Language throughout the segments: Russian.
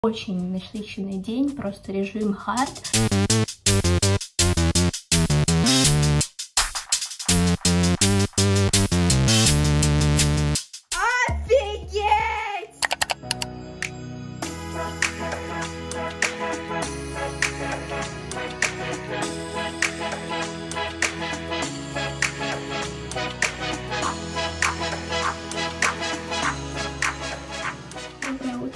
Очень насыщенный день, просто режим хард.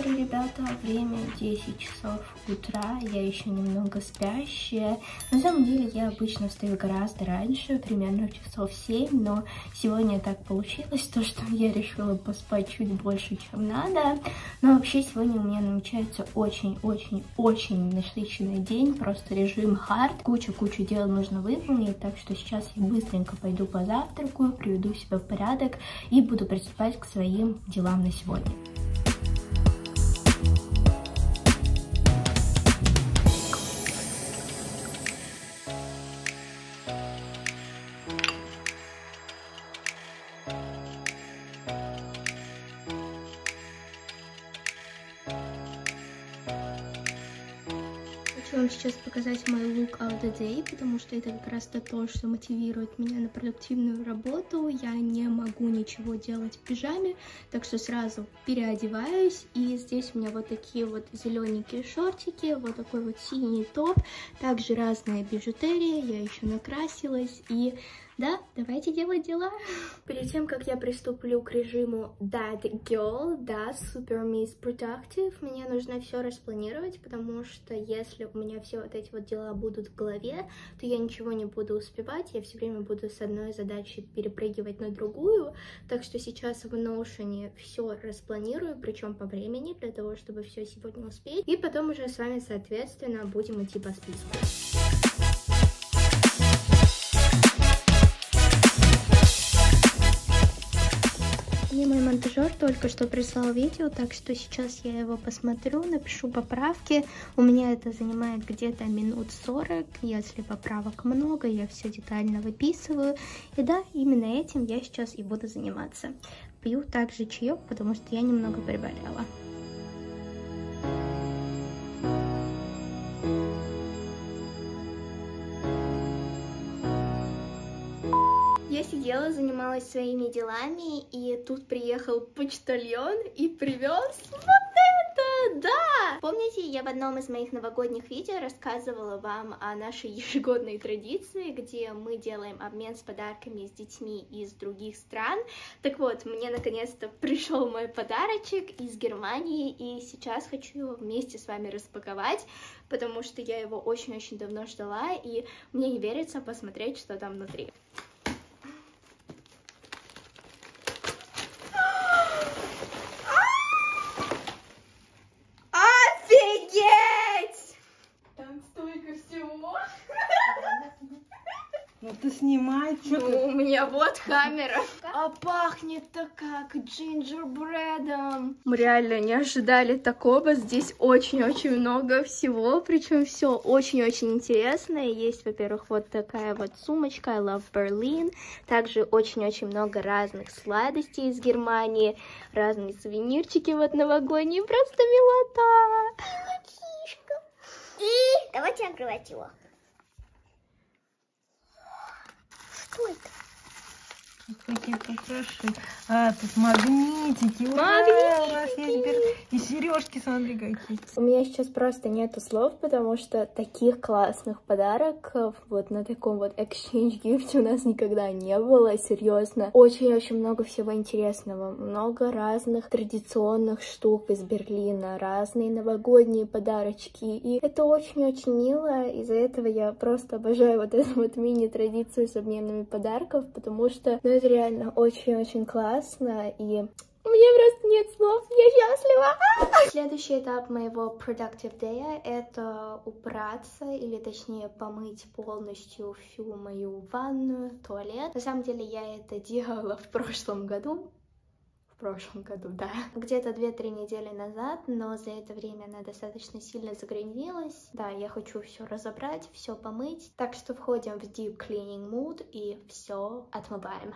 Ребята, время 10 часов утра, я еще немного спящая. На самом деле я обычно встаю гораздо раньше, примерно часов 7, но сегодня так получилось, то что я решила поспать чуть больше, чем надо. Но вообще сегодня у меня намечается очень-очень-очень насыщенный день, просто режим хард. Кучу дел нужно выполнить, так что сейчас я быстренько пойду позавтракаю, приведу себя в порядок и буду приступать к своим делам на сегодня. Хочу вам сейчас показать мой look of the day, потому что это как раз то, что мотивирует меня на продуктивную работу. Я не могу ничего делать в пижаме, так что сразу переодеваюсь. И здесь у меня вот такие вот зелененькие шортики, вот такой вот синий топ, также разная бижутерия, я еще накрасилась и... Да, давайте делать дела. Перед тем, как я приступлю к режиму That Girl, да, Super Miss Productive, мне нужно все распланировать, потому что если у меня все вот эти вот дела будут в голове, то я ничего не буду успевать, я все время буду с одной задачей перепрыгивать на другую, так что сейчас в Notion все распланирую, причем по времени, для того, чтобы все сегодня успеть, и потом уже с вами, соответственно, будем идти по списку. Мне мой монтажер только что прислал видео, так что сейчас я его посмотрю, напишу поправки. У меня это занимает где-то минут 40, если поправок много, я все детально выписываю. И да, именно этим я сейчас и буду заниматься. Пью также чаек, потому что я немного приболела. Я сидела, занималась своими делами, и тут приехал почтальон и привез вот это, да! Помните, я в одном из моих новогодних видео рассказывала вам о нашей ежегодной традиции, где мы делаем обмен с подарками с детьми из других стран. Так вот, мне наконец-то пришел мой подарочек из Германии, и сейчас хочу его вместе с вами распаковать, потому что я его очень-очень давно ждала, и мне не верится посмотреть, что там внутри. Ну ты снимай, что ты? У меня вот камера. А пахнет-то как джинджербредом. Мы реально не ожидали такого. Здесь очень-очень много всего. Причем все очень-очень интересное. Есть, во-первых, вот такая вот сумочка I Love Berlin. Также очень-очень много разных сладостей из Германии. Разные сувенирчики вот новогодние. Просто милота. И давайте открывать его. Что это? Какие хорошие. А, тут магнитики. Магнитики! Ура! У нас есть и сережки, смотри, какие. У меня сейчас просто нету слов, потому что таких классных подарков вот на таком вот exchange gift у нас никогда не было, серьезно. Очень-очень много всего интересного, много разных традиционных штук из Берлина, разные новогодние подарочки, и это очень-очень мило. Из-за этого я просто обожаю вот эту вот мини-традицию с обменами подарков, потому что, ну, это реально очень-очень классно, и у меня просто нет слов, я счастлива. Следующий этап моего productive day — это убраться, или точнее помыть полностью всю мою ванную, туалет. На самом деле я это делала в прошлом году. Да. Где-то 2-3 недели назад, но за это время она достаточно сильно загрязнилась. Да, я хочу все разобрать, все помыть. Так что входим в deep cleaning mood и все отмываем.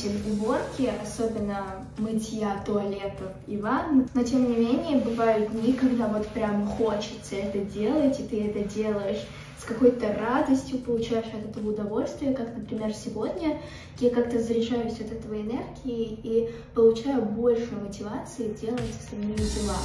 любитель уборки, особенно мытья туалетов и ванн, но тем не менее бывают дни, когда вот прям хочется это делать, и ты это делаешь с какой-то радостью, получаешь от этого удовольствие, как, например, сегодня я как-то заряжаюсь от этого энергии и получаю больше мотивации делать остальные дела.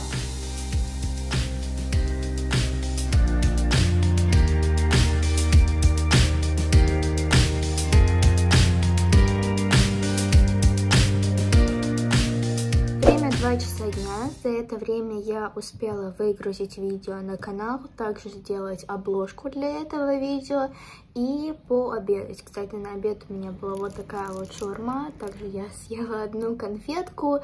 Время 2 часа дня. За это время я успела выгрузить видео на канал, также сделать обложку для этого видео и пообедать. Кстати, на обед у меня была вот такая вот шаурма, также я съела одну конфетку.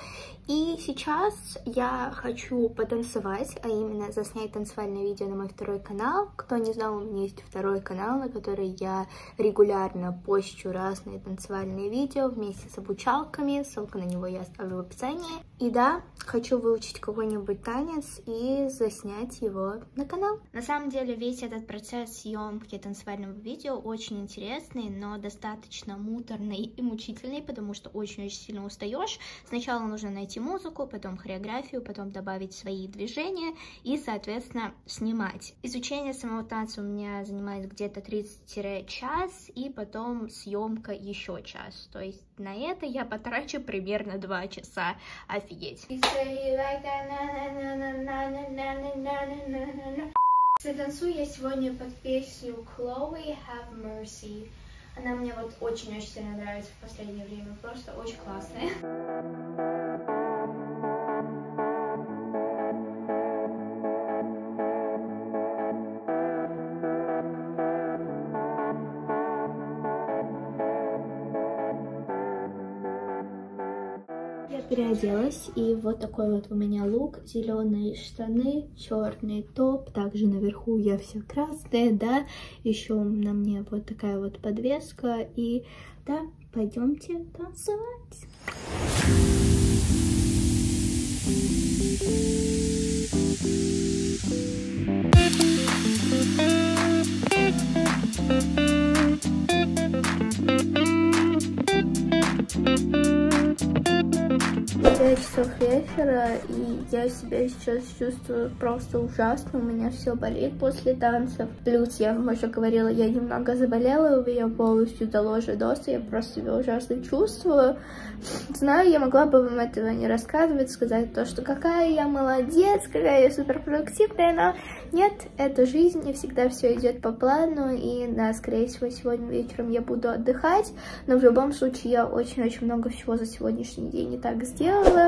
И сейчас я хочу потанцевать, а именно заснять танцевальное видео на мой второй канал. Кто не знал, у меня есть второй канал, на который я регулярно пощу разные танцевальные видео вместе с обучалками. Ссылку на него я оставлю в описании. И да, хочу выучить какой-нибудь танец и заснять его на канал. На самом деле весь этот процесс съемки танцевального видео очень интересный, но достаточно муторный и мучительный, потому что очень-очень сильно устаешь. Сначала нужно найти музыку, потом хореографию, потом добавить свои движения и, соответственно, снимать. Изучение самого танца у меня занимает где-то 30-час, и потом съемка еще час. То есть на это я потрачу примерно 2 часа. Офигеть. Танцую я сегодня под песню Chloe Have Mercy. Она мне вот очень-очень сильно нравится в последнее время, просто очень классная. Переоделась, и вот такой вот у меня лук: зеленые штаны, черный топ, также наверху я вся красная, да, еще на мне вот такая вот подвеска, и да, пойдемте танцевать. Часов вечера, и я себя сейчас чувствую просто ужасно, у меня все болит после танцев. Плюс, я вам уже говорила, я немного заболела, у меня полностью доложи доса, я просто себя ужасно чувствую. Знаю, я могла бы вам этого не рассказывать, сказать то, что какая я молодец, какая я суперпродуктивная, но нет, это жизнь, и всегда все идет по плану, и да, скорее всего, сегодня вечером я буду отдыхать, но в любом случае я очень-очень много всего за сегодняшний день не так сделала.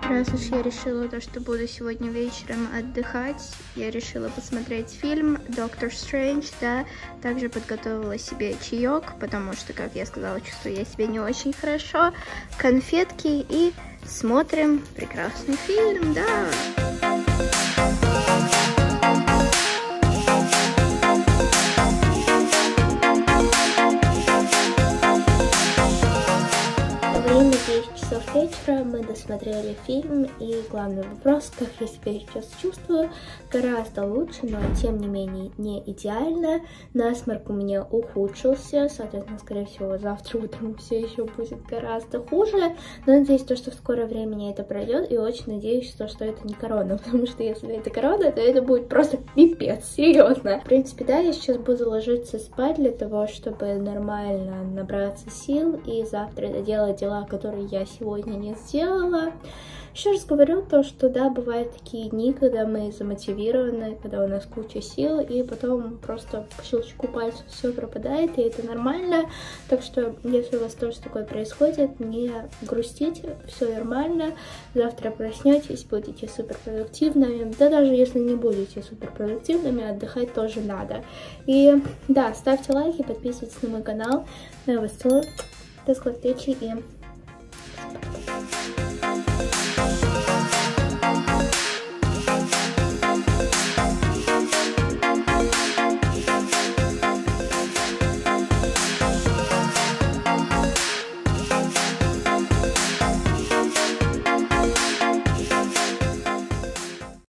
Раз уж я решила то, что буду сегодня вечером отдыхать, я решила посмотреть фильм Доктор Стрэндж, да, также подготовила себе чаек, потому что, как я сказала, чувствую я себя не очень хорошо, конфетки, и смотрим прекрасный фильм, да. Время 10 часов вечера, мы досмотрели фильм, и главный вопрос, как я себя сейчас чувствую, гораздо лучше, но тем не менее не идеально. Насморк у меня ухудшился, соответственно, скорее всего, завтра утром все еще будет гораздо хуже, но надеюсь, что в скорое времени это пройдет, и очень надеюсь, что это не корона, потому что если это корона, то это будет просто пипец, серьезно. В принципе, да, я сейчас буду ложиться спать для того, чтобы нормально набраться сил и завтра доделать дела, которые я сегодня не сделала. Еще раз говорю то, что да, бывают такие дни, когда мы замотивированы, когда у нас куча сил, и потом просто по щелчку пальцев все пропадает, и это нормально. Так что, если у вас тоже такое происходит, не грустите, все нормально. Завтра проснетесь, будете суперпродуктивными. Да даже если не будете суперпродуктивными, отдыхать тоже надо. И да, ставьте лайки, подписывайтесь на мой канал. Я вас целую. До скорой встречи и